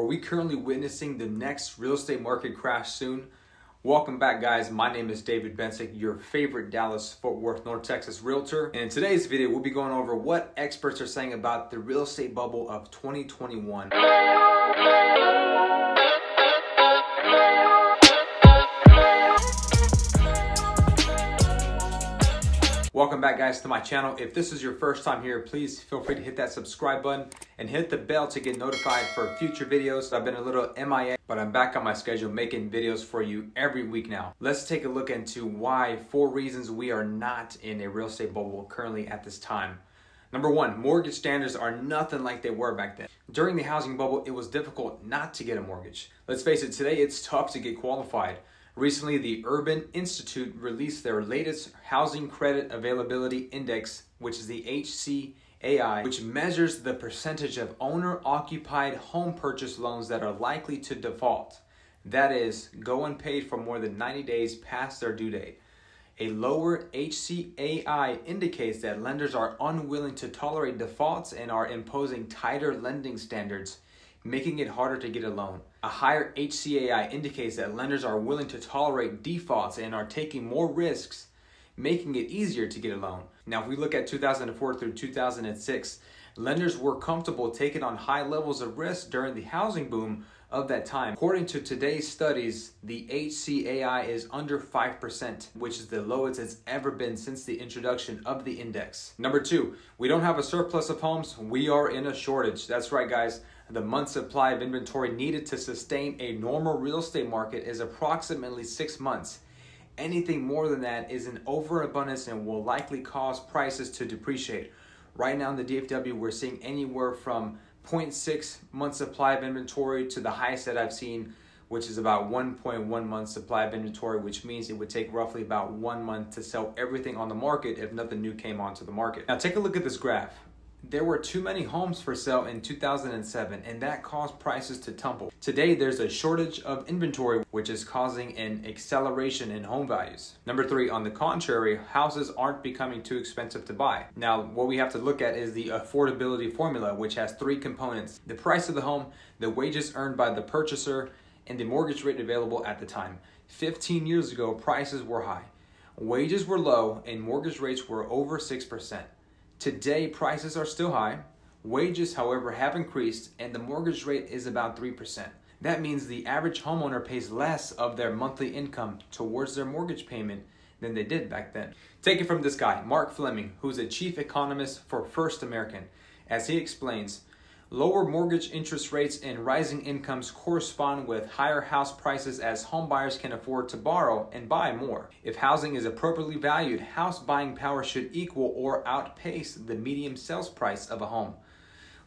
Are we currently witnessing the next real estate market crash soon? Welcome back, guys. My name is David Bentinck, your favorite Dallas-Fort Worth, North Texas realtor. And in today's video, we'll be going over what experts are saying about the real estate bubble of 2021. Welcome back, guys, to my channel. If this is your first time here, please feel free to hit that subscribe button and hit the bell to get notified for future videos. I've been a little MIA, but I'm back on my schedule making videos for you every week now. Let's take a look into why 4 reasons we are not in a real estate bubble currently at this time. Number 1, mortgage standards are nothing like they were back then. During the housing bubble, it was difficult not to get a mortgage. Let's face it, today it's tough to get qualified. Recently, the Urban Institute released their latest Housing Credit Availability Index, which is the HCAI, which measures the percentage of owner-occupied home purchase loans that are likely to default. That is, go unpaid for more than 90 days past their due date. A lower HCAI indicates that lenders are unwilling to tolerate defaults and are imposing tighter lending standards, making it harder to get a loan. A higher HCAI indicates that lenders are willing to tolerate defaults and are taking more risks, making it easier to get a loan. Now, if we look at 2004 through 2006, lenders were comfortable taking on high levels of risk during the housing boom of that time. According to today's studies, the HCAI is under 5%, which is the lowest it's ever been since the introduction of the index. Number 2, we don't have a surplus of homes, we are in a shortage. That's right, guys. The month supply of inventory needed to sustain a normal real estate market is approximately 6 months. Anything more than that is an overabundance and will likely cause prices to depreciate. Right now in the DFW, we're seeing anywhere from 0.6 month supply of inventory to the highest that I've seen, which is about 1.1 month supply of inventory, which means it would take roughly about 1 month to sell everything on the market if nothing new came onto the market. Now take a look at this graph. There were too many homes for sale in 2007, and that caused prices to tumble. Today, there's a shortage of inventory, which is causing an acceleration in home values. Number 3, on the contrary, houses aren't becoming too expensive to buy. Now, what we have to look at is the affordability formula, which has 3 components: the price of the home, the wages earned by the purchaser, and the mortgage rate available at the time. 15 years ago, prices were high, wages were low, and mortgage rates were over 6%. Today, prices are still high. Wages, however, have increased, and the mortgage rate is about 3%. That means the average homeowner pays less of their monthly income towards their mortgage payment than they did back then. Take it from this guy, Mark Fleming, who's a chief economist for First American. As he explains, lower mortgage interest rates and rising incomes correspond with higher house prices as home buyers can afford to borrow and buy more. If housing is appropriately valued, house buying power should equal or outpace the median sales price of a home.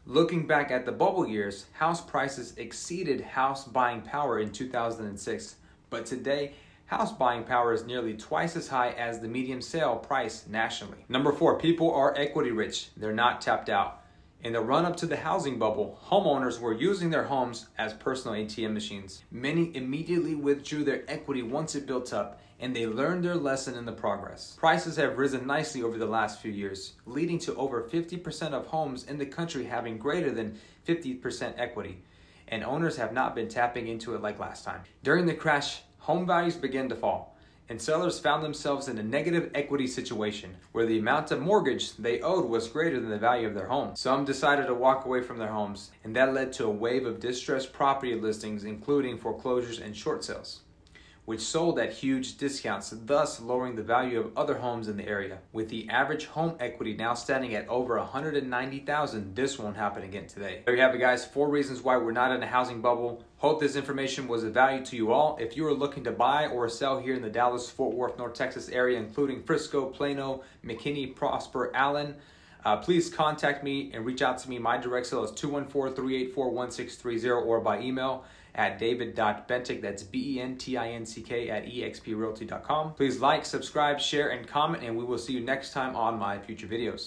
Looking back at the bubble years, house prices exceeded house buying power in 2006, but today, house buying power is nearly twice as high as the median sale price nationally. Number 4, people are equity rich. They're not tapped out. In the run-up to the housing bubble, homeowners were using their homes as personal ATM machines. Many immediately withdrew their equity once it built up, and they learned their lesson in the progress. Prices have risen nicely over the last few years, leading to over 50% of homes in the country having greater than 50% equity, and owners have not been tapping into it like last time. During the crash, home values began to fall, and sellers found themselves in a negative equity situation where the amount of mortgage they owed was greater than the value of their home. Some decided to walk away from their homes, and that led to a wave of distressed property listings, including foreclosures and short sales, which sold at huge discounts, thus lowering the value of other homes in the area. With the average home equity now standing at over $190,000, this won't happen again today. There you have it, guys. 4 reasons why we're not in a housing bubble. Hope this information was of value to you all. If you are looking to buy or sell here in the Dallas-Fort Worth, North Texas area, including Frisco, Plano, McKinney, Prosper, Allen, please contact me and reach out to me. My direct cell is 214-384-1630 or by email at david.bentinck, that's BENTINCK @exprealty.com. Please like, subscribe, share, and comment, and we will see you next time on my future videos.